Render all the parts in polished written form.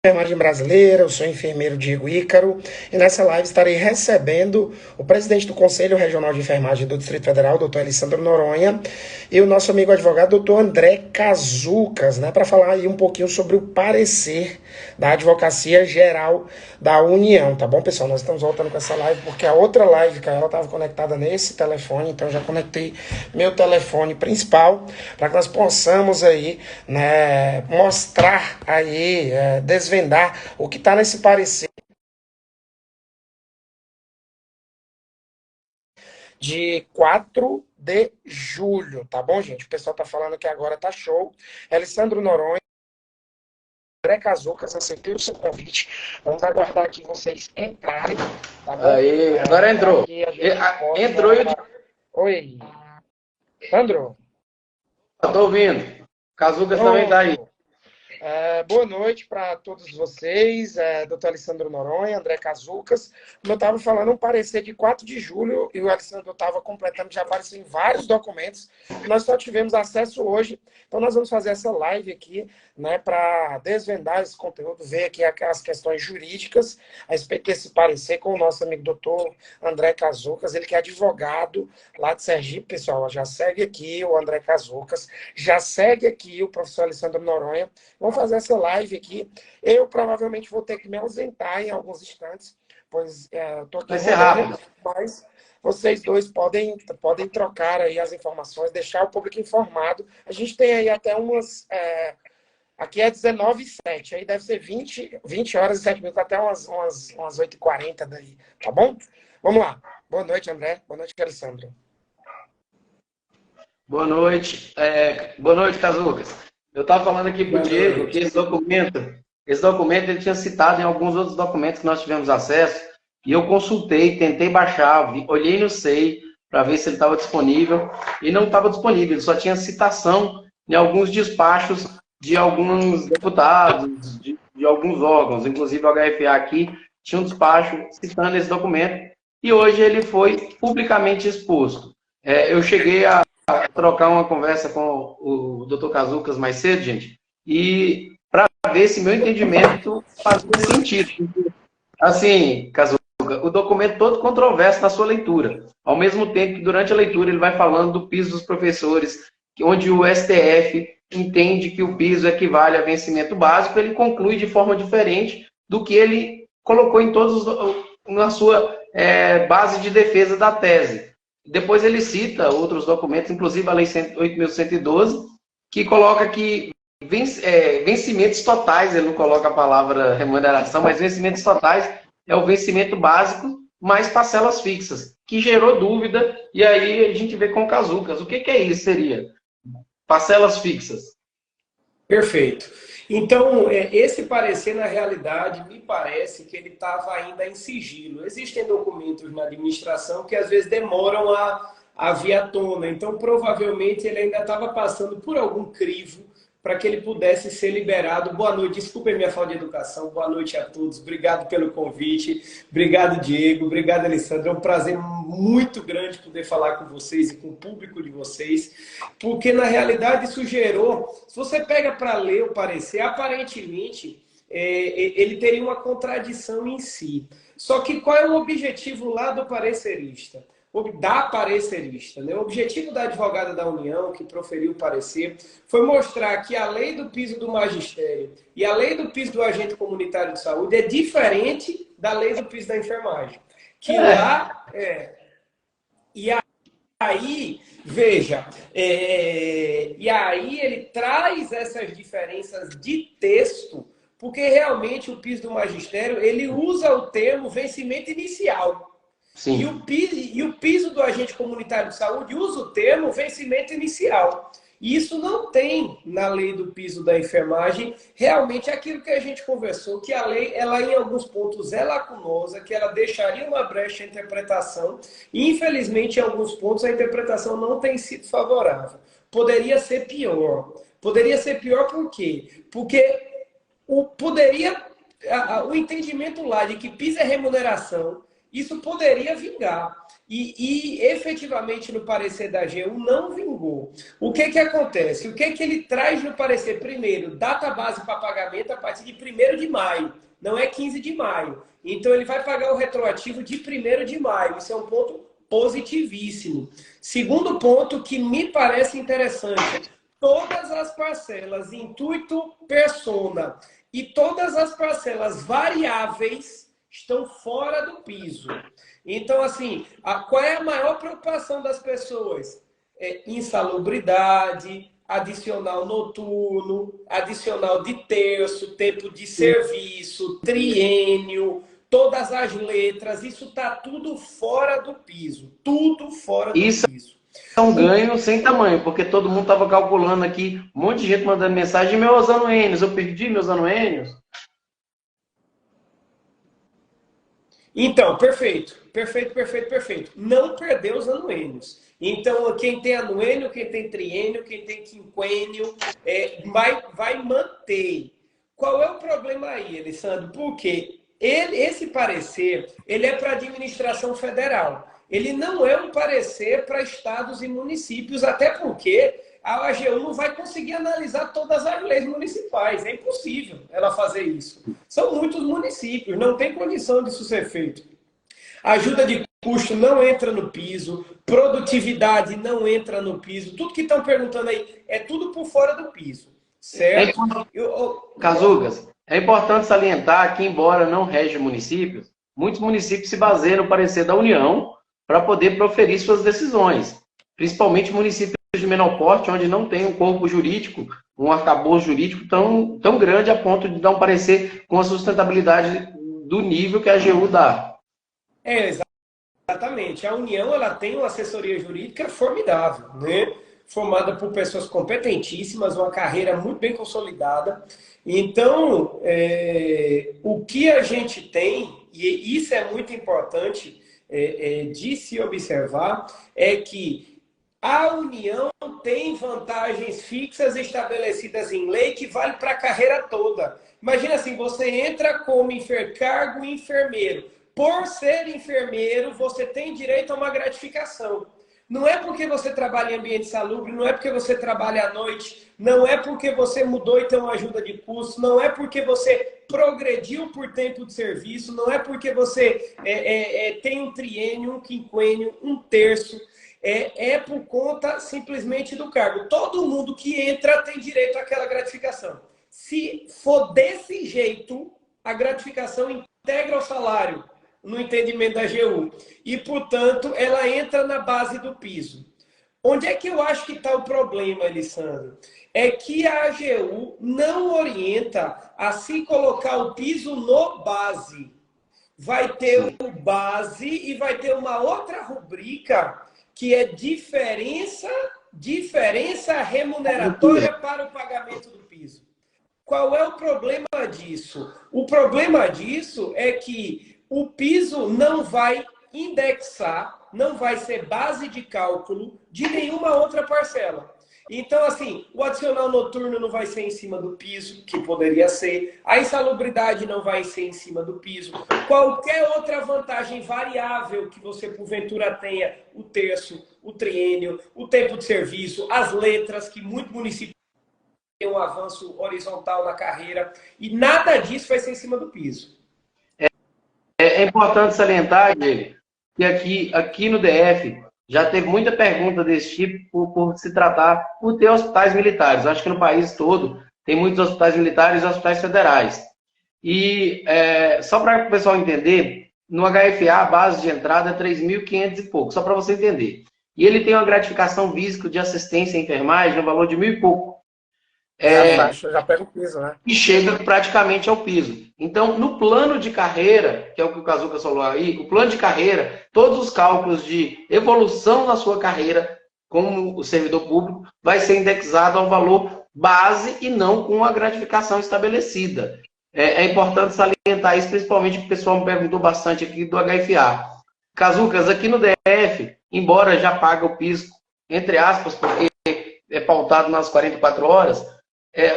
Enfermagem brasileira, eu sou o enfermeiro Diego Ícaro e nessa live estarei recebendo o presidente do Conselho Regional de Enfermagem do Distrito Federal, doutor Alessandro Noronha, e o nosso amigo advogado, doutor André Cazucas, né, para falar aí um pouquinho sobre o parecer da Advocacia Geral da União, tá bom, pessoal? Nós estamos voltando com essa live porque a outra live, cara, ela estava conectada nesse telefone, então eu já conectei meu telefone principal para que nós possamos aí, né, mostrar aí, desvendar o que está nesse parecer de 4 de julho, tá bom, gente? O pessoal tá falando que agora tá show. Alessandro Noronha, André Cazucas, aceitei o seu convite. Vamos aguardar aqui vocês entrarem, tá bom? Aí, agora Para entrou. que a gente Entrou e possa. Oi, Sandro. eu tô ouvindo. Cazucas também tá aí. Pronto. Boa noite para todos vocês, doutor Alessandro Noronha, André Cazucas. Como eu estava falando, um parecer de 4 de julho, e o Alessandro estava completando, já apareceu em vários documentos, nós só tivemos acesso hoje, então nós vamos fazer essa live aqui, né, para desvendar esse conteúdo, ver aqui aquelas questões jurídicas a respeito desse parecer com o nosso amigo doutor André Cazucas, ele que é advogado lá de Sergipe, pessoal, já segue aqui o André Cazucas, já segue aqui o professor Alessandro Noronha. Vamos fazer essa live aqui. Eu provavelmente vou ter que me ausentar em alguns instantes, pois estou aqui em Vai ser Rondônia, rápido. mas vocês dois podem trocar aí as informações, deixar o público informado. A gente tem aí até umas. Aqui é 19h07, aí deve ser 20 horas e 7 minutos, até umas 8h40 daí, tá bom? Vamos lá. Boa noite, André. Boa noite, Alessandro. Boa noite. Boa noite, Cazucas. Eu estava falando aqui para o Boa Diego que noite. esse documento ele tinha citado em alguns outros documentos que nós tivemos acesso, e eu consultei, tentei baixar, olhei no SEI para ver se ele estava disponível, e não estava disponível, ele só tinha citação em alguns despachos de alguns deputados, de alguns órgãos, inclusive o HFA aqui tinha um despacho citando esse documento, e hoje ele foi publicamente exposto. Eu cheguei a trocar uma conversa com o Dr. Cazucas mais cedo, gente, e para ver se meu entendimento fazia sentido. Assim, Cazuca, o documento todo controverso na sua leitura. Ao mesmo tempo que durante a leitura ele vai falando do piso dos professores, onde o STF entende que o piso equivale a vencimento básico, ele conclui de forma diferente do que ele colocou em todos na sua base de defesa da tese. Depois ele cita outros documentos, inclusive a Lei 8.112, que coloca que vencimentos totais, ele não coloca a palavra remuneração, mas vencimentos totais é o vencimento básico mais parcelas fixas, que gerou dúvida, e aí a gente vê com Cazucas. O que é isso? Seria parcelas fixas. Perfeito. Então, esse parecer, na realidade, me parece que ele estava ainda em sigilo. Existem documentos na administração que às vezes demoram a vir à tona. Então, provavelmente, ele ainda estava passando por algum crivo para que ele pudesse ser liberado. Boa noite, desculpem minha falta de educação. Boa noite a todos. Obrigado pelo convite. Obrigado, Diego. Obrigado, Alessandro. É um prazer muito grande poder falar com vocês e com o público de vocês, porque na realidade isso gerou. Se você pega para ler o parecer, aparentemente ele teria uma contradição em si. Só que qual é o objetivo lá do parecerista? Da parecerista, né? O objetivo da advogada da União, que proferiu o parecer, foi mostrar que a lei do piso do magistério e a lei do piso do agente comunitário de saúde é diferente da lei do piso da enfermagem. Que lá e aí, veja, e aí ele traz essas diferenças de texto, porque realmente o piso do magistério, ele usa o termo vencimento inicial. Sim. E o piso do agente comunitário de saúde usa o termo vencimento inicial. E isso não tem na lei do piso da enfermagem realmente aquilo que a gente conversou, que a lei, ela em alguns pontos é lacunosa, que ela deixaria uma brecha de interpretação, e infelizmente em alguns pontos a interpretação não tem sido favorável. Poderia ser pior. Poderia ser pior por quê? Porque o entendimento lá de que piso é remuneração, isso poderia vingar. E efetivamente no parecer da AGU não vingou. O que acontece? O que ele traz no parecer? Primeiro, data base para pagamento a partir de 1º de maio, não é 15 de maio. Então ele vai pagar o retroativo de 1º de maio. Isso é um ponto positivíssimo. Segundo ponto que me parece interessante, todas as parcelas intuito persona e todas as parcelas variáveis estão fora do piso. Então, assim, qual é a maior preocupação das pessoas? Insalubridade, adicional noturno, adicional de terço, tempo de serviço, triênio, todas as letras, isso está tudo fora do piso. Tudo fora do piso. É um ganho sem tamanho, porque todo mundo estava calculando aqui, um monte de gente mandando mensagem, meus anuênios, eu perdi meus anuênios. Então, perfeito. Não perdeu os anuênios. Então, quem tem anuênio, quem tem triênio, quem tem quinquênio, vai manter. Qual é o problema aí, Alessandro? Porque esse parecer, ele é para a administração federal. Ele não é um parecer para estados e municípios, até porque a AGU não vai conseguir analisar todas as leis municipais. É impossível ela fazer isso. São muitos municípios, não tem condição disso ser feito. Ajuda de custo não entra no piso, produtividade não entra no piso. Tudo que estão perguntando aí é tudo por fora do piso. Certo? Casucas, é importante salientar que, embora não rege municípios, muitos municípios se baseiam no parecer da União para poder proferir suas decisões, principalmente municípios de menor porte, onde não tem um corpo jurídico, um arcabouço jurídico tão grande a ponto de dar um parecer com a sustentabilidade do nível que a AGU dá. Exatamente. A União ela tem uma assessoria jurídica formidável, né? Formada por pessoas competentíssimas, uma carreira muito bem consolidada. Então, o que a gente tem, e isso é muito importante de se observar, é que a União tem vantagens fixas estabelecidas em lei que vale para a carreira toda. Imagina assim, você entra como cargo enfermeiro. Por ser enfermeiro, você tem direito a uma gratificação. Não é porque você trabalha em ambiente salubre, não é porque você trabalha à noite, não é porque você mudou e tem uma ajuda de custo, não é porque você progrediu por tempo de serviço, não é porque você tem um triênio, um quinquênio, um terço. É por conta simplesmente do cargo. Todo mundo que entra tem direito àquela gratificação. Se for desse jeito, a gratificação integra o salário no entendimento da AGU. E, portanto, ela entra na base do piso. Onde é que eu acho que está o problema, Alessandro? É que a AGU não orienta a se colocar o piso no base. Vai ter o base e vai ter uma outra rubrica que é diferença remuneratória para o pagamento do piso. Qual é o problema disso? O problema disso é que o piso não vai indexar, não vai ser base de cálculo de nenhuma outra parcela. Então, assim, o adicional noturno não vai ser em cima do piso, que poderia ser. A insalubridade não vai ser em cima do piso. Qualquer outra vantagem variável que você, porventura, tenha, o terço, o triênio, o tempo de serviço, as letras, que muito município tem um avanço horizontal na carreira, e nada disso vai ser em cima do piso. É importante salientar, Diego, que aqui no DF já teve muita pergunta desse tipo por se tratar, por ter hospitais militares. Acho que no país todo tem muitos hospitais militares e hospitais federais. E só para o pessoal entender, no HFA a base de entrada é 3.500 e pouco, só para você entender. E ele tem uma gratificação básica de assistência à enfermagem no valor de 1.000 e pouco. Já pega o piso, né? E chega praticamente ao piso. Então, no plano de carreira, que é o que o Casuca falou aí, o plano de carreira, todos os cálculos de evolução na sua carreira como o servidor público vai ser indexado ao valor base e não com a gratificação estabelecida. É importante salientar isso, principalmente porque o pessoal me perguntou bastante aqui do HFA. Casucas, aqui no DF, embora já paga o piso, entre aspas, porque é pautado nas 44 horas,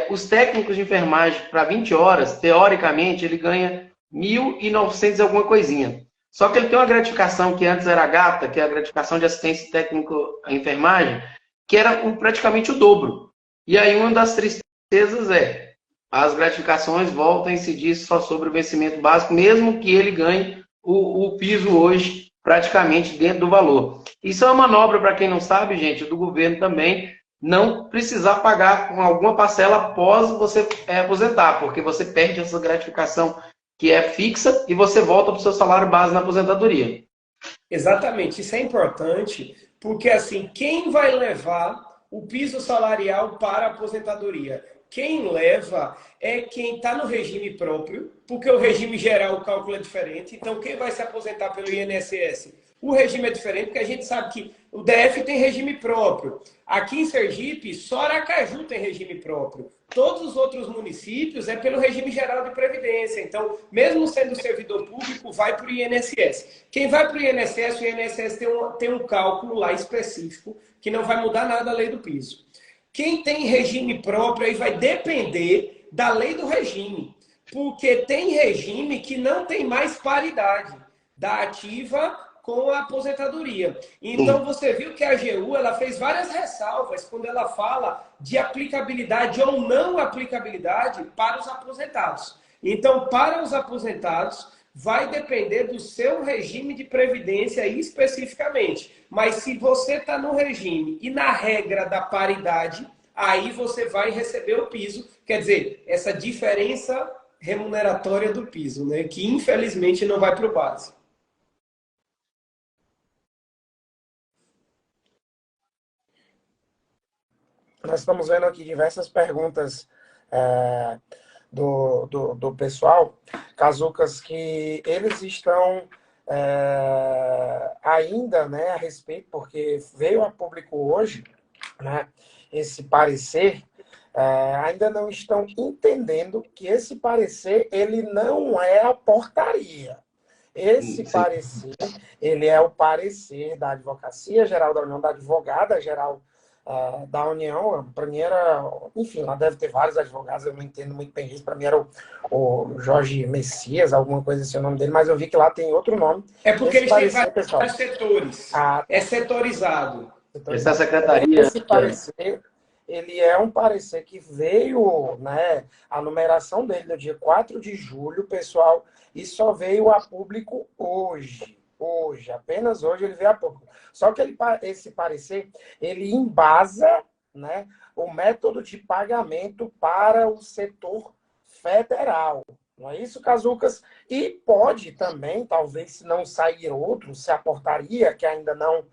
os técnicos de enfermagem para 20 horas, teoricamente, ele ganha 1.900 e alguma coisinha. Só que ele tem uma gratificação que antes era gata, que é a gratificação de assistência técnico à enfermagem, que era praticamente o dobro. E aí uma das tristezas é, as gratificações voltam a incidir só sobre o vencimento básico, mesmo que ele ganhe o piso hoje praticamente dentro do valor. Isso é uma manobra, para quem não sabe, gente, do governo também, não precisar pagar com alguma parcela após você aposentar, porque você perde essa gratificação que é fixa e você volta para o seu salário base na aposentadoria. Exatamente, isso é importante, porque assim, quem vai levar o piso salarial para a aposentadoria? Quem leva é quem está no regime próprio, porque o regime geral, o cálculo é diferente. Então, quem vai se aposentar pelo INSS? O regime é diferente, porque a gente sabe que o DF tem regime próprio. Aqui em Sergipe, só Aracaju tem regime próprio. Todos os outros municípios é pelo regime geral de previdência. Então, mesmo sendo servidor público, vai para o INSS. Quem vai para o INSS tem um cálculo lá específico, que não vai mudar nada a lei do piso. Quem tem regime próprio aí vai depender da lei do regime. Porque tem regime que não tem mais paridade da ativa com a aposentadoria. Então, você viu que a AGU ela fez várias ressalvas quando ela fala de aplicabilidade ou não aplicabilidade para os aposentados. Então, para os aposentados, vai depender do seu regime de previdência especificamente. Mas se você está no regime e na regra da paridade, aí você vai receber o piso. Quer dizer, essa diferença remuneratória do piso, né? Que infelizmente não vai para o base. Nós estamos vendo aqui diversas perguntas do pessoal, Cazucas, que eles estão ainda, né, a respeito, porque veio a público hoje, né, esse parecer, ainda não estão entendendo que esse parecer ele não é a portaria. Esse parecer, ele é o parecer da Advocacia Geral da União, da Advogada Geral da União. Para mim era, enfim, lá deve ter vários advogados, eu não entendo muito bem isso. Para mim era o Jorge Messias, alguma coisa assim, o nome dele, mas eu vi que lá tem outro nome. É porque esse eles parecer, têm vários setores. É setorizado. Essa secretaria. Esse parecer, ele é um parecer que veio, né, a numeração dele no dia 4 de julho, pessoal, e só veio a público hoje. Hoje, apenas hoje ele veio a público. Só que esse parecer, ele embasa, né, o método de pagamento para o setor federal. Não é isso, Cazucas? E pode também, talvez, se não sair outro, se a portaria, que ainda não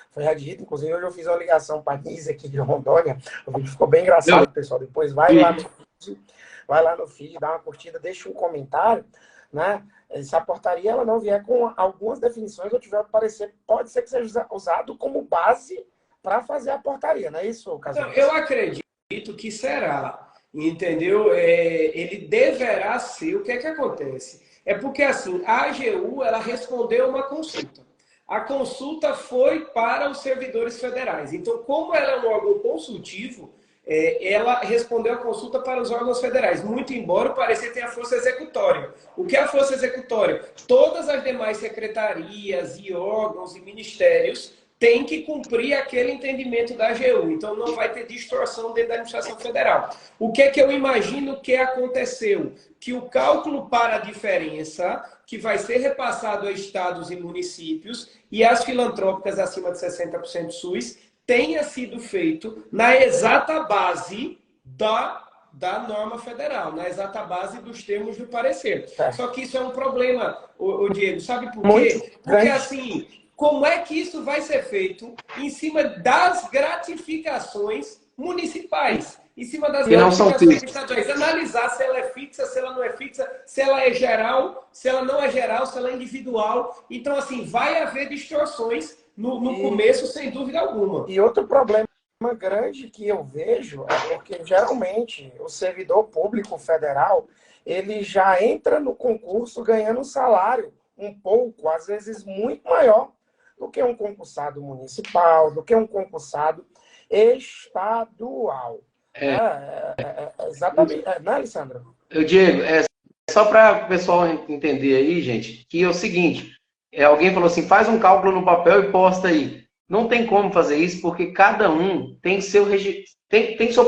foi redigida, inclusive hoje eu fiz uma ligação para a Nise aqui de Rondônia, o vídeo ficou bem engraçado, pessoal. Depois vai lá no feed, dá uma curtida, deixa um comentário, né? Se a portaria ela não vier com algumas definições ou tiver o parecer, pode ser que seja usado como base para fazer a portaria, não é isso, Cazucas? Eu acredito que será, entendeu? Ele deverá ser. O que é que acontece? É porque assim, a AGU ela respondeu uma consulta. A consulta foi para os servidores federais. Então, como ela é um órgão consultivo, ela respondeu a consulta para os órgãos federais, muito embora o parecer tenha força executória. O que é a força executória? Todas as demais secretarias e órgãos e ministérios têm que cumprir aquele entendimento da AGU. Então, não vai ter distorção dentro da administração federal. O que é que eu imagino que aconteceu? Que o cálculo para a diferença, que vai ser repassado a estados e municípios, e as filantrópicas acima de 60% SUS, tenha sido feito na exata base da norma federal, na exata base dos termos do parecer. Só que isso é um problema, Diego, sabe por quê? Porque assim, como é que isso vai ser feito em cima das gratificações municipais? Em cima das gratificações estaduais, analisar se ela é fixa, se ela não é fixa, se ela é geral, se ela não é geral, se ela é individual. Então, assim, vai haver distorções no começo, sem dúvida alguma. E outro problema grande que eu vejo é porque, geralmente, o servidor público federal, ele já entra no concurso ganhando um salário um pouco, às vezes, muito maior do que um concursado municipal, do que um concursado estadual. Exatamente. Não é, Alessandro? Eu digo, só para o pessoal entender aí, gente, que é o seguinte, alguém falou assim, faz um cálculo no papel e posta aí. Não tem como fazer isso, porque cada um tem seu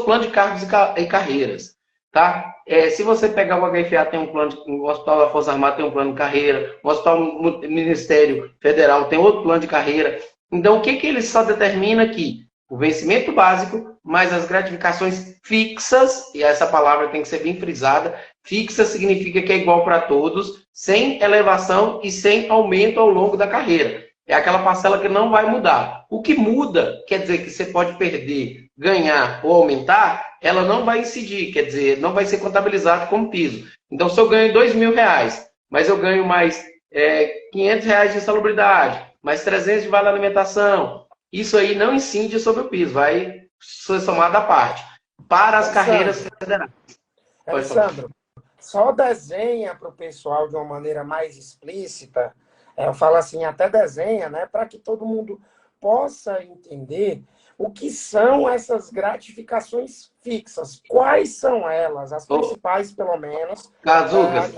plano de cargos e carreiras, tá? Se você pegar o HFA, tem um plano, o Hospital da Força Armada tem um plano de carreira, o Hospital do Ministério Federal tem outro plano de carreira. Então, o que ele só determina aqui? O vencimento básico, mais as gratificações fixas, e essa palavra tem que ser bem frisada, fixa significa que é igual para todos, sem elevação e sem aumento ao longo da carreira. É aquela parcela que não vai mudar. O que muda, quer dizer que você pode perder, ganhar ou aumentar, ela não vai incidir, quer dizer, não vai ser contabilizado como piso. Então, se eu ganho R$2.000, mas eu ganho mais R$500 de insalubridade, mais 300 de vale alimentação, isso aí não incide sobre o piso, vai ser somado à parte. Para as carreiras federais. Alessandro, só desenha para o pessoal de uma maneira mais explícita, eu falo assim, até desenha, né, para que todo mundo possa entender o que são essas gratificações fixas. Quais são elas? As principais, pelo menos. Cazucas,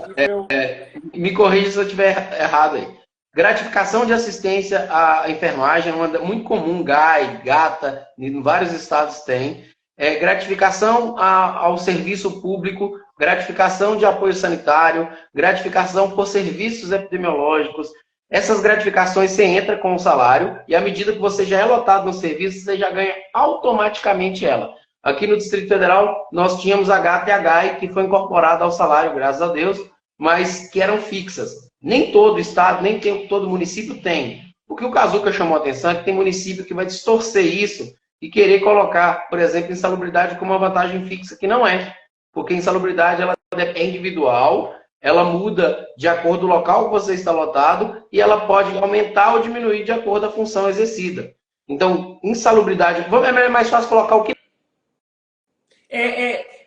me corrija se eu estiver errado aí. Gratificação de assistência à enfermagem é muito comum, GAI, GATA, em vários estados tem. Gratificação ao serviço público, gratificação de apoio sanitário, gratificação por serviços epidemiológicos. Essas gratificações você entra com o salário e à medida que você já é lotado no serviço, você já ganha automaticamente ela. Aqui no Distrito Federal, nós tínhamos a GATA e a GAI, que foi incorporada ao salário, graças a Deus, mas que eram fixas. Nem todo estado, nem todo município tem. O que o Cazuca chamou a atenção é que tem município que vai distorcer isso e querer colocar, por exemplo, insalubridade como uma vantagem fixa, que não é. Porque insalubridade ela é individual, ela muda de acordo com o local que você está lotado e ela pode aumentar ou diminuir de acordo com a função exercida. Então, insalubridade... É mais fácil colocar o que...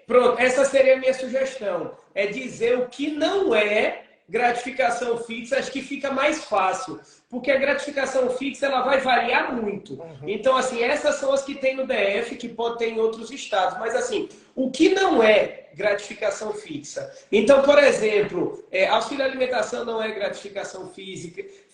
Pronto, essa seria a minha sugestão. É dizer o que não é gratificação fixa, acho que fica mais fácil. Porque a gratificação fixa ela vai variar muito. Então, assim, essas são as que tem no DF, que pode ter em outros estados. Mas, assim, o que não é gratificação fixa? Então, por exemplo, auxílio alimentação não é gratificação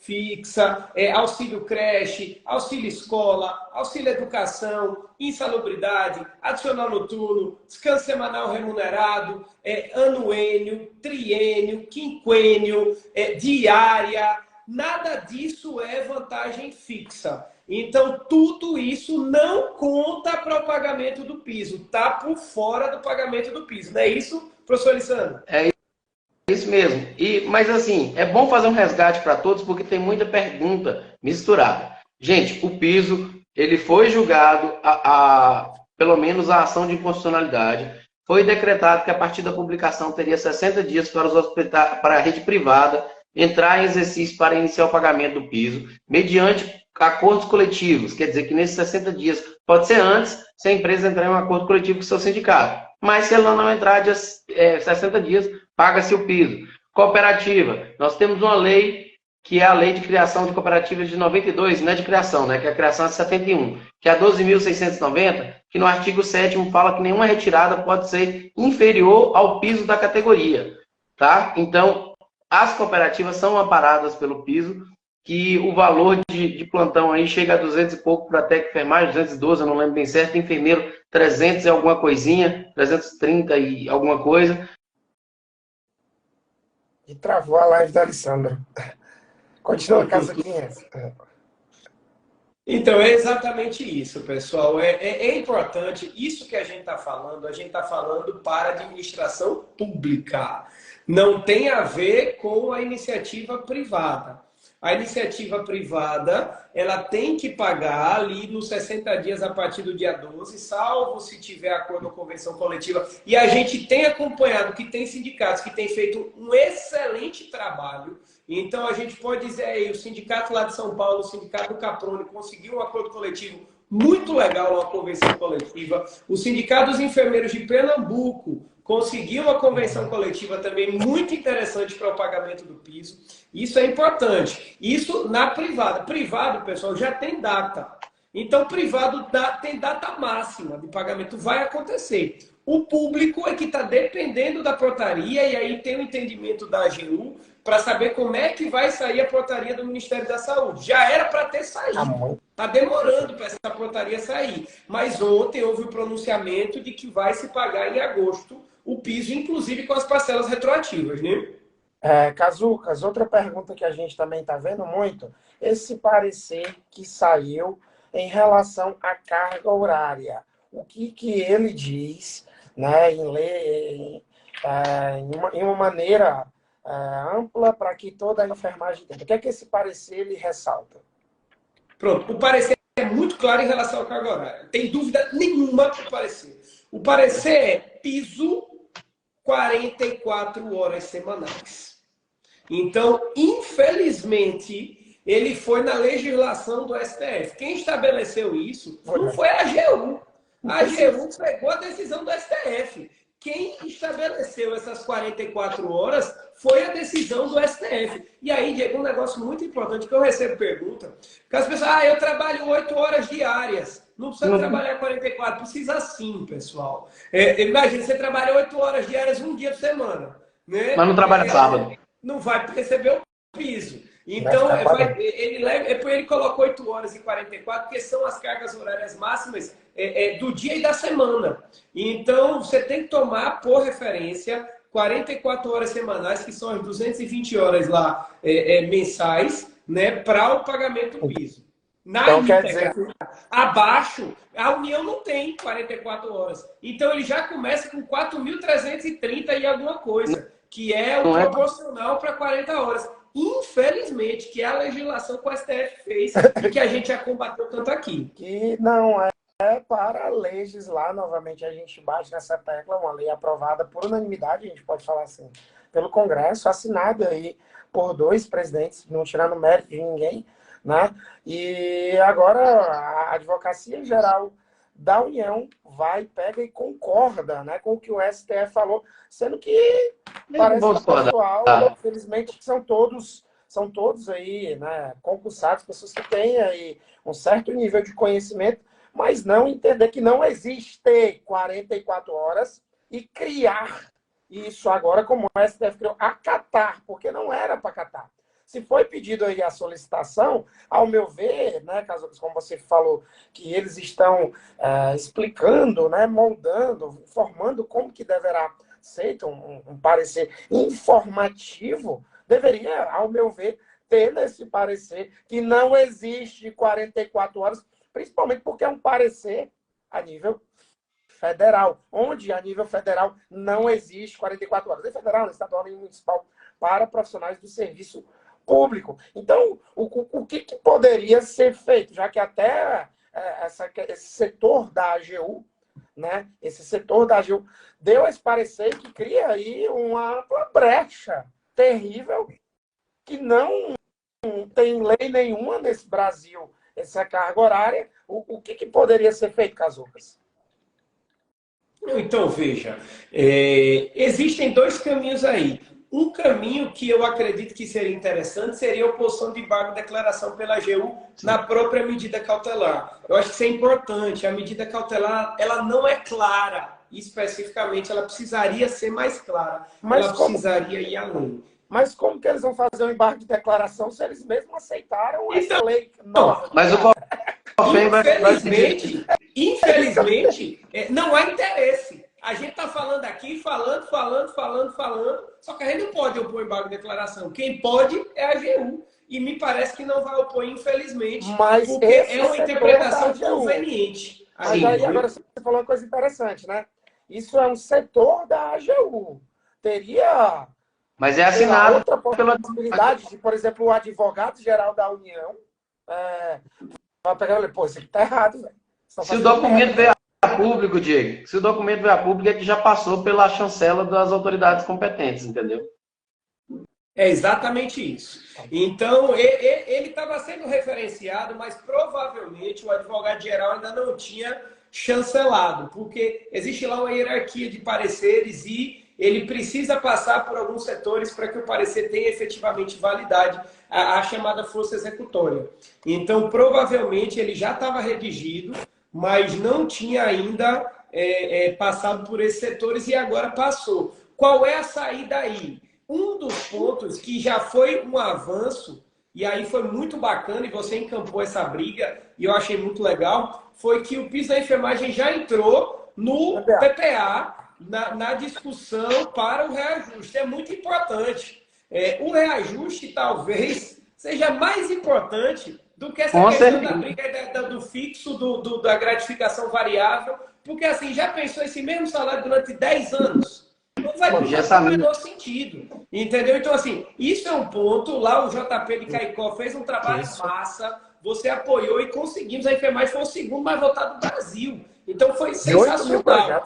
fixa, auxílio creche, auxílio escola, auxílio educação, insalubridade, adicional noturno, descanso semanal remunerado, anuênio, triênio, quinquênio, diária. Nada disso é vantagem fixa. Então, tudo isso não conta para o pagamento do piso. Está por fora do pagamento do piso. Não é isso, professor Alessandro? É isso mesmo. Mas, assim, é bom fazer um resgate para todos, porque tem muita pergunta misturada. Gente, o piso, ele foi julgado, pelo menos a ação de inconstitucionalidade. Foi decretado que a partir da publicação teria 60 dias para os hospitais, para a rede privada, entrar em exercício para iniciar o pagamento do piso, mediante acordos coletivos. Quer dizer que nesses 60 dias, pode ser antes, se a empresa entrar em um acordo coletivo com o seu sindicato. Mas se ela não entrar 60 dias, paga-se o piso. Cooperativa. Nós temos uma lei, que é a Lei de Criação de Cooperativas de 92, não é de criação, né? Que a criação é de 71, que é a 12.690, que no artigo 7º fala que nenhuma retirada pode ser inferior ao piso da categoria. Tá? Então, as cooperativas são amparadas pelo piso, que o valor de plantão aí chega a 200 e pouco para técnico de enfermagem, 212, eu não lembro bem certo, enfermeiro 300 e alguma coisinha, 330 e alguma coisa. E travou a live da Alessandra. Continua, Cazuquinha. Então, é exatamente isso, pessoal. É importante, isso que a gente está falando para a administração pública. Não tem a ver com a iniciativa privada. A iniciativa privada, ela tem que pagar ali nos 60 dias a partir do dia 12, salvo se tiver acordo ou convenção coletiva. E a gente tem acompanhado que tem sindicatos que têm feito um excelente trabalho. Então, a gente pode dizer aí, o sindicato lá de São Paulo, o sindicato do Caprone, conseguiu um acordo coletivo muito legal, uma convenção coletiva. O sindicato dos enfermeiros de Pernambuco conseguiu uma convenção coletiva também muito interessante para o pagamento do piso. Isso é importante. Isso na privada. Privado, pessoal, já tem data. Então, privado tem data máxima de pagamento. Vai acontecer. O público é que está dependendo da portaria, e aí tem o entendimento da AGU para saber como é que vai sair a portaria do Ministério da Saúde. Já era para ter saído. Está demorando para essa portaria sair. Mas ontem houve o pronunciamento de que vai se pagar em agosto o piso, inclusive com as parcelas retroativas, né? Cazucas, outra pergunta que a gente também está vendo muito, esse parecer que saiu em relação à carga horária. O que ele diz, né, em uma maneira ampla para que toda a enfermagem entenda. O que é que esse parecer ele ressalta? Pronto, o parecer é muito claro em relação à carga horária. Não tem dúvida nenhuma do parecer. O parecer é piso 44 horas semanais. Então, infelizmente, ele foi na legislação do STF. Quem estabeleceu isso não foi a AGU. A AGU pegou a decisão do STF. Quem estabeleceu essas 44 horas foi a decisão do STF. E aí, Diego, um negócio muito importante que eu recebo pergunta, que as pessoas, eu trabalho 8 horas diárias. Não precisa trabalhar 44, precisa sim, pessoal. Imagina, você trabalha 8 horas diárias um dia por semana. Né? Mas não trabalha sábado. Não vai receber o piso. Então, ele colocou 8 horas e 44, porque são as cargas horárias máximas do dia e da semana. Então, você tem que tomar por referência 44 horas semanais, que são as 220 horas lá mensais, né, para o pagamento do piso. Então, quer dizer que... Abaixo, a União não tem 44 horas. Então, ele já começa com 4.330 e alguma coisa, que é o proporcional para 40 horas. Infelizmente, que é a legislação que o STF fez e que a gente já combateu tanto aqui. Que não é para legislar, novamente a gente bate nessa tecla, uma lei aprovada por unanimidade, a gente pode falar assim, pelo Congresso, assinada aí por 2 presidentes, não tirando mérito de ninguém, né? E agora a Advocacia Geral da União pega e concorda, né, com o que o STF falou, sendo que parece que o pessoal, infelizmente, são todos aí, né, concursados, pessoas que têm aí um certo nível de conhecimento, mas não entender que não existe 44 horas e criar isso agora, como o STF criou, acatar, porque não era para acatar. Se foi pedido aí a solicitação, ao meu ver, né, como você falou, que eles estão explicando, né, moldando, informando como que deverá ser um parecer informativo, deveria, ao meu ver, ter nesse parecer que não existe 44 horas, principalmente porque é um parecer a nível federal, onde a nível federal não existe 44 horas. É federal, estadual e municipal para profissionais do serviço público. Então, o que poderia ser feito, já que até esse setor da AGU, né, esse setor da AGU deu esse parecer que cria aí uma brecha terrível que não tem lei nenhuma nesse Brasil, essa carga horária. O que poderia ser feito, Cazucas? Então, veja, existem 2 caminhos aí. Um caminho que eu acredito que seria interessante seria a oposição de embargo de declaração pela AGU na própria medida cautelar. Eu acho que isso é importante. A medida cautelar, ela não é clara, especificamente, ela precisaria ser mais clara. Mas ela precisaria ir além. Mas como que eles vão fazer um embargo de declaração se eles mesmos aceitaram essa lei nova? Mas o infelizmente, não há interesse. A gente está falando aqui, falando, só que a gente não pode opor embargo de declaração. Quem pode é a AGU. E me parece que não vai opor, infelizmente, mas porque é uma interpretação conveniente. Mas aí agora você falou uma coisa interessante, né? Isso é um setor da AGU. Teria... Mas é assinado outra possibilidade de, por exemplo, o advogado-geral da União vai pegar e falar, pô, isso aqui tá errado, velho. Se o documento veio a público, Diego, se o documento veio a público é que já passou pela chancela das autoridades competentes, entendeu? É exatamente isso. Então, ele estava sendo referenciado, mas provavelmente o advogado-geral ainda não tinha chancelado, porque existe lá uma hierarquia de pareceres e ele precisa passar por alguns setores para que o parecer tenha efetivamente validade, a chamada força executória. Então, provavelmente, ele já estava redigido, mas não tinha ainda passado por esses setores e agora passou. Qual é a saída aí? Um dos pontos que já foi um avanço, e aí foi muito bacana, e você encampou essa briga, e eu achei muito legal, foi que o piso da enfermagem já entrou no PPA, na discussão para o reajuste. É muito importante. O reajuste talvez seja mais importante do que essa questão da briga do fixo, da gratificação variável, porque assim, já pensou esse mesmo salário durante 10 anos? Não vai fazer o menor sentido. Entendeu? Então, assim, isso é um ponto. Lá o JP de Caicó fez um trabalho massa, você apoiou e conseguimos. A enfermagem foi o segundo mais votado do Brasil. Então, foi sensacional.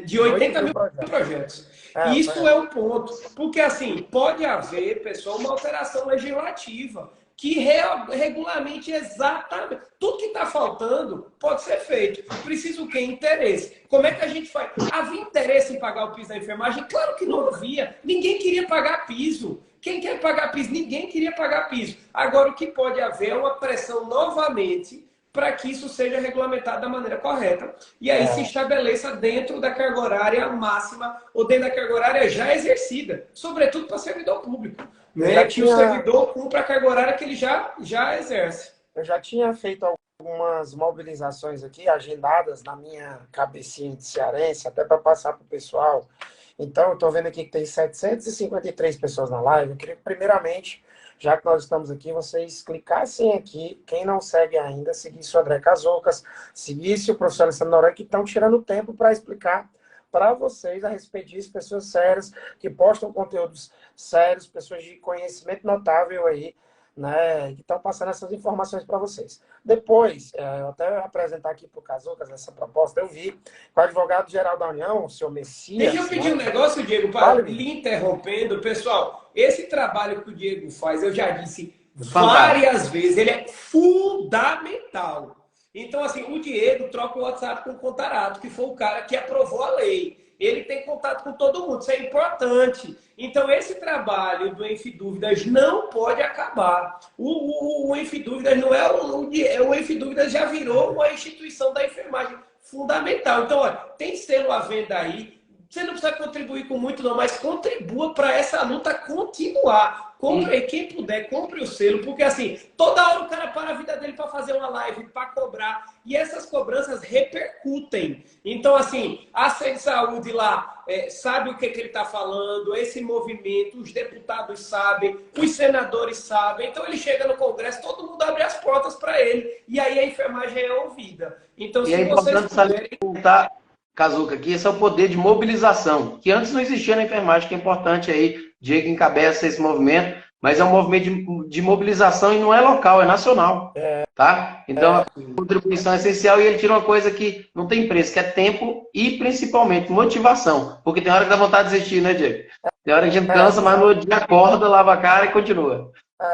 De 80 mil projetos. Isso é um ponto. Porque, assim, pode haver, pessoal, uma alteração legislativa que regulamente exatamente tudo que está faltando pode ser feito. Precisa o quê? Interesse. Como é que a gente faz? Havia interesse em pagar o piso da enfermagem? Claro que não havia. Ninguém queria pagar piso. Quem quer pagar piso? Ninguém queria pagar piso. Agora, o que pode haver é uma pressão novamente para que isso seja regulamentado da maneira correta. E aí se estabeleça dentro da carga horária máxima ou dentro da carga horária já exercida, sobretudo para servidor público. Né? Que o servidor cumpra a carga horária que ele já exerce. Eu já tinha feito algumas mobilizações aqui, agendadas na minha cabecinha de cearense, até para passar para o pessoal. Então, eu estou vendo aqui que tem 753 pessoas na live. Eu queria que, primeiramente, já que nós estamos aqui, vocês clicassem aqui, quem não segue ainda, seguisse o André Cazucas, seguisse o professor Alessandro Noronha, que estão tirando tempo para explicar para vocês a respeito disso, pessoas sérias, que postam conteúdos sérios, pessoas de conhecimento notável aí, né, que estão passando essas informações para vocês. Depois, eu até apresentar aqui para o Cazucas essa proposta, eu vi com o advogado-geral da União, o senhor Messias... Deixa eu pedir um negócio, Diego, para lhe interrompendo. Pessoal, esse trabalho que o Diego faz, eu já disse várias vezes, ele é fundamental. Então, assim, o Diego troca o WhatsApp com o Contarato, que foi o cara que aprovou a lei. Ele tem contato com todo mundo, isso é importante. Então, esse trabalho do Enfidúvidas não pode acabar. O Enfidúvidas não é o Enfidúvidas já virou uma instituição da enfermagem fundamental. Então, olha, tem selo à venda aí. Você não precisa contribuir com muito, não, mas contribua para essa luta continuar. Compre, quem puder, compre o selo, porque assim, toda hora o cara para a vida dele para fazer uma live, para cobrar, e essas cobranças repercutem. Então, assim, a Centro de Saúde lá sabe o que ele está falando, esse movimento, os deputados sabem, os senadores sabem, então ele chega no Congresso, todo mundo abre as portas para ele, e aí a enfermagem é ouvida. Então, se vocês puderem... Cazuca, que esse é o poder de mobilização, que antes não existia na enfermagem, que é importante aí, Diego encabeça esse movimento, mas é um movimento de mobilização e não é local, é nacional, tá? Então, a contribuição é essencial e ele tira uma coisa que não tem preço, que é tempo e, principalmente, motivação, porque tem hora que dá vontade de desistir, né, Diego? Tem hora que a gente cansa, mas no dia acorda, lava a cara e continua.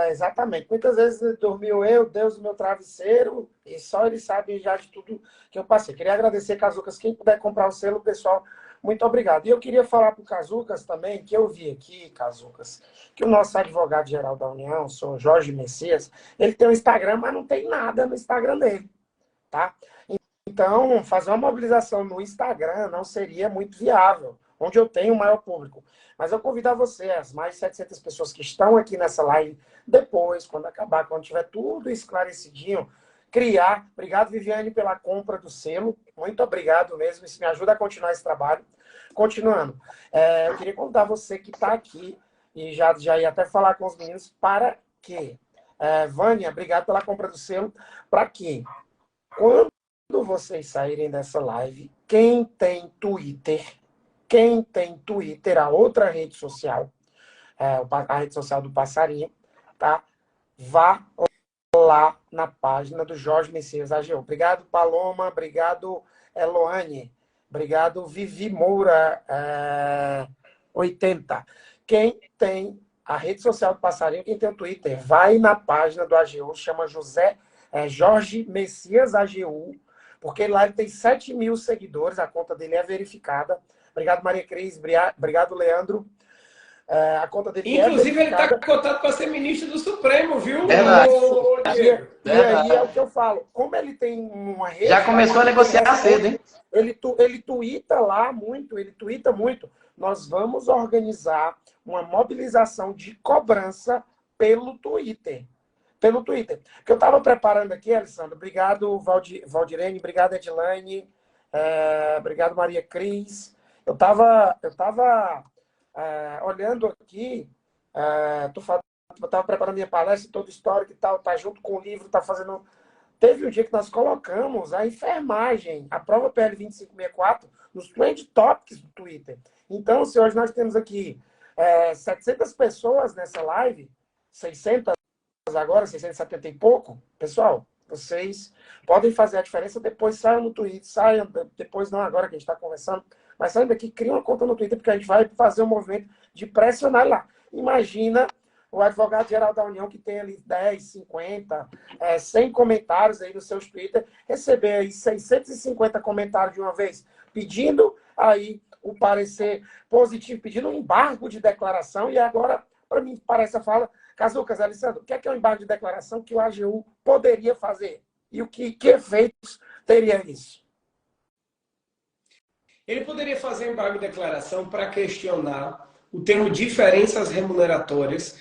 Exatamente. Muitas vezes dormiu eu, Deus, o meu travesseiro, e só ele sabe já de tudo que eu passei. Queria agradecer, Cazucas, quem puder comprar o selo, pessoal, muito obrigado. E eu queria falar para o Cazucas também, que eu vi aqui, Cazucas, que o nosso advogado-geral da União, o senhor Jorge Messias, ele tem um Instagram, mas não tem nada no Instagram dele, tá? Então, fazer uma mobilização no Instagram não seria muito viável, onde eu tenho o maior público. Mas eu convido a você, as mais de 700 pessoas que estão aqui nessa live, depois, quando acabar, quando tiver tudo esclarecidinho, criar. Obrigado, Viviane, pela compra do selo. Muito obrigado mesmo. Isso me ajuda a continuar esse trabalho. Continuando, eu queria convidar você que está aqui, e já ia até falar com os meninos, para que, Vânia, obrigado pela compra do selo, para que, quando vocês saírem dessa live, quem tem Twitter, a outra rede social, a rede social do Passarinho, tá? Vá lá na página do Jorge Messias AGU. Obrigado, Paloma. Obrigado, Eloane. Obrigado, Vivi Moura, 80. Quem tem a rede social do Passarinho, quem tem o Twitter, vai na página do AGU, chama Jorge Messias AGU, porque lá ele tem 7 mil seguidores, a conta dele é verificada. Obrigado, Maria Cris. Obrigado, Leandro. A conta dele é Inclusive, ele está verificada. cotado para ser ministro do Supremo, viu? Verdade. Diego? E aí é o que eu falo. Como ele tem uma rede... Já começou a negociar cedo, hein? Ele tuita lá muito, ele tuita muito. Nós vamos organizar uma mobilização de cobrança pelo Twitter. Pelo Twitter. Que eu estava preparando aqui, Alessandro. Obrigado, Valdirene. Obrigado, Edilane. Obrigado, Maria Cris. Eu estava olhando aqui. Estava preparando minha palestra, todo histórico e tal. Tá junto com o livro, tá fazendo... Teve um dia que nós colocamos a enfermagem, a prova PL 2564, nos Trend Topics do Twitter. Então, se hoje nós temos aqui 700 pessoas nessa live, 600 agora, 670 e pouco, pessoal, vocês podem fazer a diferença, depois saiam no Twitter, saiam, depois não agora que a gente está conversando, mas saiam daqui, criem uma conta no Twitter, porque a gente vai fazer um movimento de pressionar lá. Imagina o advogado-geral da União, que tem ali 10, 50, 100 comentários aí nos seus Twitter, receber aí 650 comentários de uma vez, pedindo aí o parecer positivo, pedindo um embargo de declaração, e agora, para mim, parece a fala, Cazucas, Alessandro, o que é um embargo de declaração que o AGU poderia fazer? E que efeitos teria isso? Ele poderia fazer embargo de declaração para questionar o termo diferenças remuneratórias,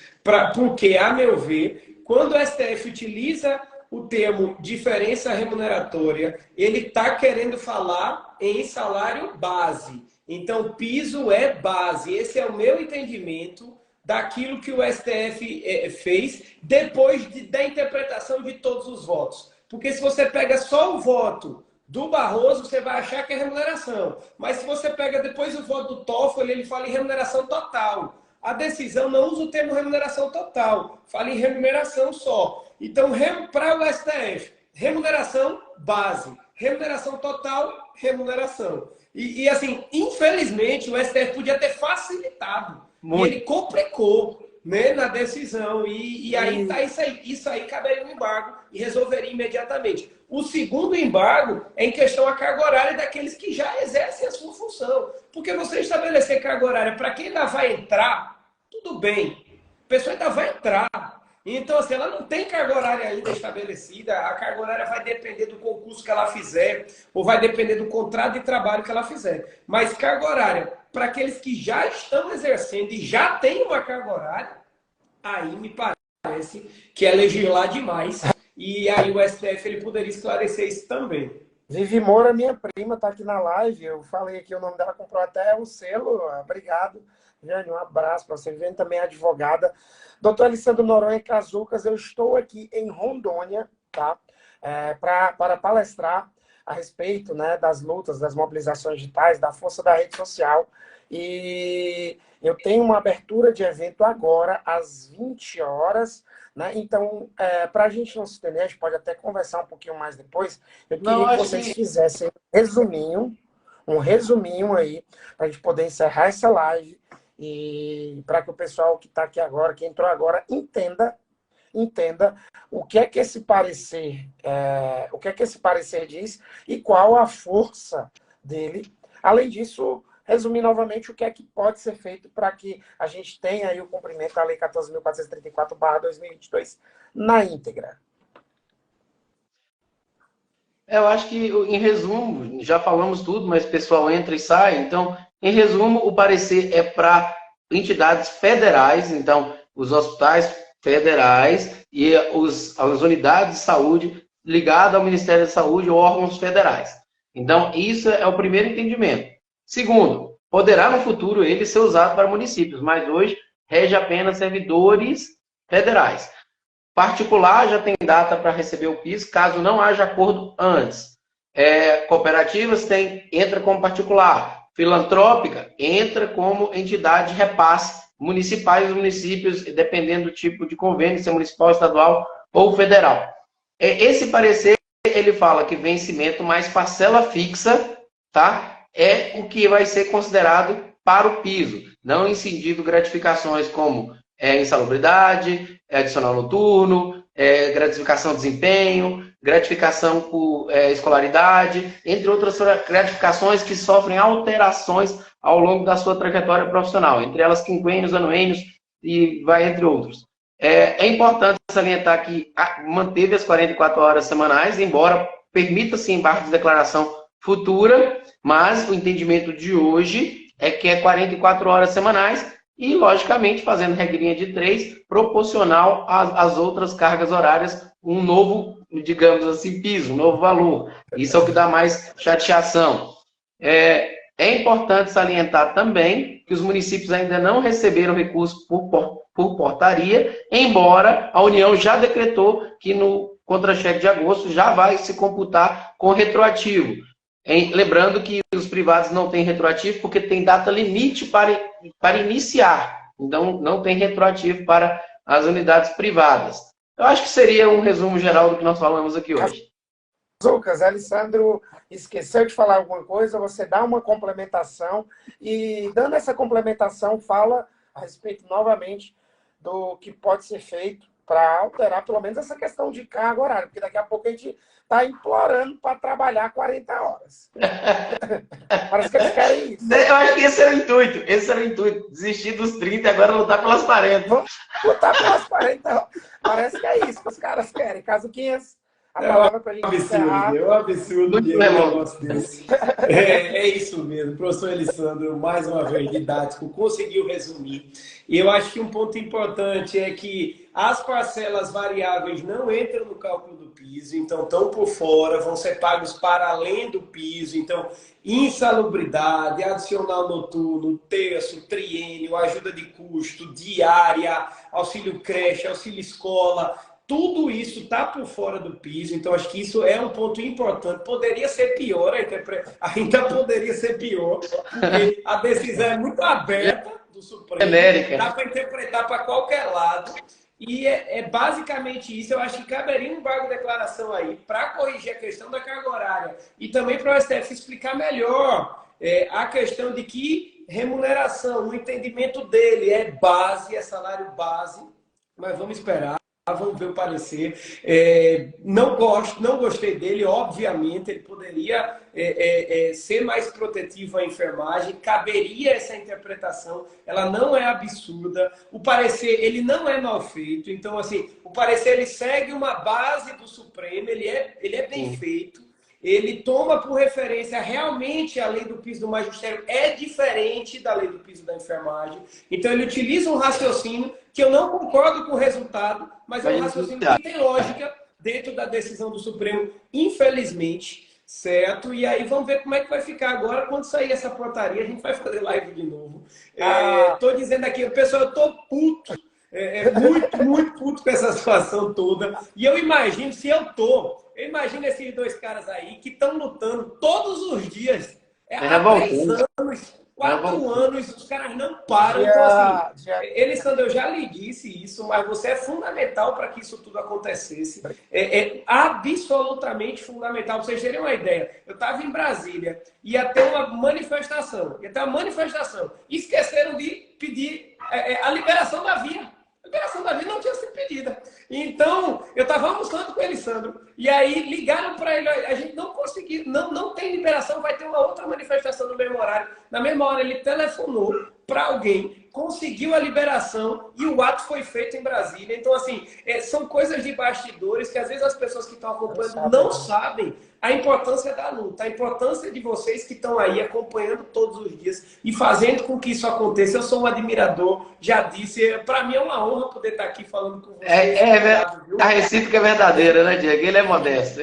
porque, a meu ver, quando o STF utiliza o termo diferença remuneratória, ele está querendo falar em salário base. Então, piso é base. Esse é o meu entendimento daquilo que o STF fez depois da interpretação de todos os votos. Porque se você pega só o voto do Barroso, você vai achar que é remuneração. Mas se você pega depois o voto do Toffoli, ele fala em remuneração total. A decisão não usa o termo remuneração total, fala em remuneração só. Então, para o STF, remuneração base, remuneração total, remuneração. E assim, infelizmente, o STF podia ter facilitado. Muito. E ele complicou, né, na decisão. E aí tá isso aí caberia um embargo e resolveria imediatamente. O segundo embargo é em questão à carga horária daqueles que já exercem a sua função. Porque você estabelecer carga horária para quem ainda vai entrar, tudo bem. A pessoa ainda vai entrar. Então, assim, ela não tem carga horária ainda estabelecida. A carga horária vai depender do concurso que ela fizer, ou vai depender do contrato de trabalho que ela fizer. Mas carga horária, para aqueles que já estão exercendo e já têm uma carga horária, aí me parece que é legislar demais. E aí o STF ele poderia esclarecer isso também. Vivi Moura, minha prima, está aqui na live. Eu falei aqui o nome dela, comprou até um selo. Obrigado, Jane. Um abraço para você. Viviane também é advogada. Doutor Alessandro Noronha Cazucas, eu estou aqui em Rondônia, tá? Para palestrar a respeito, né, das lutas, das mobilizações digitais, da força da rede social. E eu tenho uma abertura de evento agora, às 20 horas. Né? Então, para a gente não se entender, a gente pode até conversar um pouquinho mais depois. Eu queria que vocês fizessem um resuminho aí, para a gente poder encerrar essa live e para que o pessoal que está aqui agora, que entrou agora, entenda o que é que esse parecer, diz e qual a força dele. Além disso, resumir novamente o que é que pode ser feito para que a gente tenha aí o cumprimento da Lei 14.434/2022 na íntegra. Eu acho que, em resumo, já falamos tudo, mas o pessoal entra e sai. Então, em resumo, o parecer é para entidades federais, então, os hospitais federais e as unidades de saúde ligadas ao Ministério da Saúde ou órgãos federais. Então, isso é o primeiro entendimento. Segundo, poderá no futuro ele ser usado para municípios, mas hoje rege apenas servidores federais. Particular já tem data para receber o PIS, caso não haja acordo antes. Cooperativas entra como particular. Filantrópica entra como entidade de repasse. Municipais e municípios, dependendo do tipo de convênio, se é municipal, estadual ou federal. Esse parecer, ele fala que vencimento mais parcela fixa, tá? É o que vai ser considerado para o piso, não incidindo gratificações como insalubridade, adicional noturno, gratificação de desempenho, gratificação por escolaridade, entre outras gratificações que sofrem alterações ao longo da sua trajetória profissional, entre elas quinquênios, anuênios e vai entre outros. É importante salientar que manteve as 44 horas semanais, embora permita-se embarque de declaração futura, mas o entendimento de hoje é que é 44 horas semanais e, logicamente, fazendo regrinha de 3, proporcional às outras cargas horárias, um novo, digamos assim, piso, um novo valor. Isso é o que dá mais chateação. É importante salientar também que os municípios ainda não receberam recurso por portaria, embora a União já decretou que no contra-cheque de agosto já vai se computar com retroativo. Lembrando que os privados não têm retroativo porque tem data limite para iniciar. Então, não tem retroativo para as unidades privadas. Eu acho que seria um resumo geral do que nós falamos aqui hoje. Lucas, Alessandro esqueceu de falar alguma coisa, você dá uma complementação e, dando essa complementação, fala a respeito novamente do que pode ser feito para alterar pelo menos essa questão de carga horária, porque daqui a pouco a gente está implorando para trabalhar 40 horas. Parece que eles querem isso. Eu acho que esse era o intuito, desistir dos 30 e agora lutar pelas 40. Vamos lutar pelas 40 horas. Parece que é isso que os caras querem. Caso 500, a palavra para a gente encerrar. É um absurdo Muito um negócio desse. É isso mesmo. Professor Alessandro, mais uma vez, didático, conseguiu resumir. E eu acho que um ponto importante é que as parcelas variáveis não entram no cálculo do piso, então estão por fora, vão ser pagos para além do piso. Então, insalubridade, adicional noturno, terço, triênio, ajuda de custo, diária, auxílio creche, auxílio escola, tudo isso está por fora do piso, então acho que isso é um ponto importante. Poderia ser pior, ainda poderia ser pior, porque a decisão é muito aberta do Supremo, dá para interpretar para qualquer lado, e é basicamente isso. Eu acho que caberia um embargo de declaração aí para corrigir a questão da carga horária e também para o STF explicar melhor a questão de que remuneração, no entendimento dele, é base, é salário base, mas vamos esperar. Vamos ver o parecer. Não gostei dele, obviamente. Ele poderia ser mais protetivo à enfermagem. Caberia essa interpretação. Ela não é absurda. O parecer, ele não é mal feito. Então, assim, o parecer, ele segue uma base do Supremo. Ele é bem feito. Ele toma por referência realmente a lei do piso do magistério é diferente da lei do piso da enfermagem. Então, ele utiliza um raciocínio que eu não concordo com o resultado, mas é um raciocínio que tem lógica dentro da decisão do Supremo, infelizmente, certo? E aí vamos ver como é que vai ficar agora. Quando sair essa portaria, a gente vai fazer live de novo. Estou dizendo aqui, pessoal, eu estou puto. Muito, muito puto com essa situação toda. E eu imagino, eu imagino esses dois caras aí que estão lutando todos os dias. Há 3 anos, 4 anos, os caras não param. Então, assim, Alessandro, eu já lhe disse isso, mas você é fundamental para que isso tudo acontecesse. É absolutamente fundamental. Para vocês terem uma ideia, eu estava em Brasília, ia ter uma manifestação. Esqueceram de pedir a liberação da via. A liberação da via não tinha sido pedida. Então, eu estava almoçando com o Alessandro, e aí ligaram para ele, a gente não conseguiu, não tem liberação, vai ter uma outra manifestação no mesmo horário. Na mesma hora, ele telefonou para alguém, conseguiu a liberação e o ato foi feito em Brasília. Então, assim, são coisas de bastidores que às vezes as pessoas que estão acompanhando não sabem a importância da luta, a importância de vocês que estão aí acompanhando todos os dias e fazendo com que isso aconteça. Eu sou um admirador, já disse, para mim é uma honra poder estar aqui falando com vocês. A recíproca é verdadeira, né, Diego? Ele é modesto.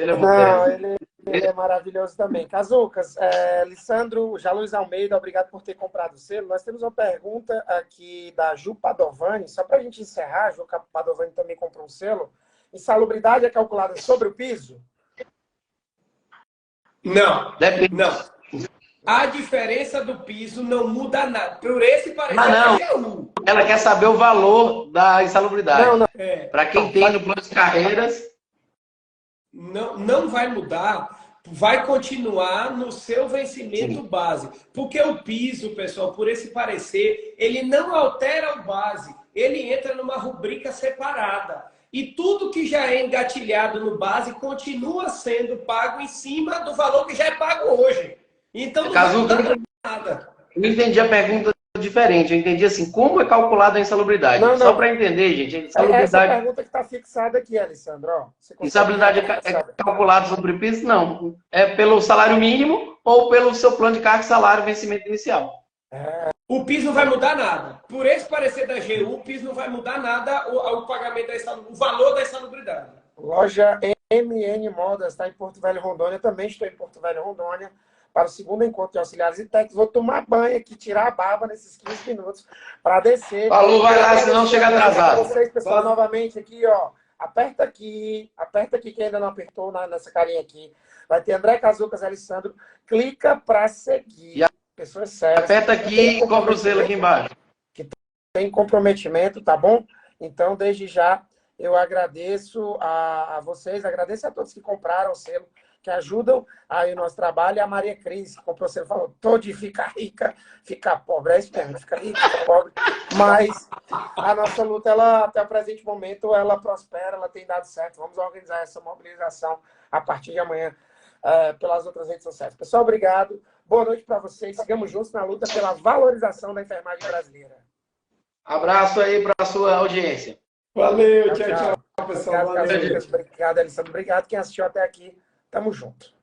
Ele é maravilhoso também. Cazucas, Alessandro, Luiz Almeida, obrigado por ter comprado o selo. Nós temos uma pergunta aqui da Ju Padovani, só para a gente encerrar. A Ju Padovani também comprou um selo. Insalubridade é calculada sobre o piso? Não. A diferença do piso não muda nada. Por esse parecer, não. Ela quer saber o valor da insalubridade. Para quem tem no plano de carreiras... Não vai mudar, vai continuar no seu vencimento base. Porque o piso, pessoal, por esse parecer, ele não altera o base, ele entra numa rubrica separada. e tudo que já é engatilhado no base continua sendo pago em cima do valor que já é pago hoje. Então não vai mudar nada. Eu entendi a pergunta diferente. Eu entendi assim, como é calculada a insalubridade? Não, não. Só para entender, gente. A insalubridade... Essa pergunta que está fixada aqui, Alessandro. Ó, insalubridade é calculada sobre o piso? Não. É pelo salário mínimo ou pelo seu plano de carga e salário vencimento inicial. O PIS não vai mudar nada. Por esse parecer da AGU, o PIS não vai mudar nada o pagamento o valor da insalubridade. Loja MN Modas está em Porto Velho, Rondônia. Também estou em Porto Velho, Rondônia, para o segundo encontro de auxiliares e técnicos. Vou tomar banho aqui, tirar a barba nesses 15 minutos para descer. Falou, vai lá, senão chega atrasado. Vocês, pessoal, novamente aqui, ó. Aperta aqui quem ainda não apertou nessa carinha aqui. Vai ter André Cazucas, Alessandro. Clica para seguir. Pessoas sérias. Aperta aqui e compra o selo aqui embaixo. Que tem comprometimento, tá bom? Então, desde já, eu agradeço a vocês, agradeço a todos que compraram o selo, que ajudam aí o nosso trabalho. E a Maria Cris, que comprou o selo, falou, tô de ficar rica, ficar pobre. É isso mesmo, ficar rica, ficar pobre. Mas a nossa luta, ela, até o presente momento, ela prospera, ela tem dado certo. Vamos organizar essa mobilização a partir de amanhã pelas outras redes sociais. Pessoal, obrigado. Boa noite para vocês. Sigamos juntos na luta pela valorização da enfermagem brasileira. Abraço aí para a sua audiência. Valeu, tchau, pessoal. Obrigado, Alessandro. Obrigado. Quem assistiu até aqui, tamo junto.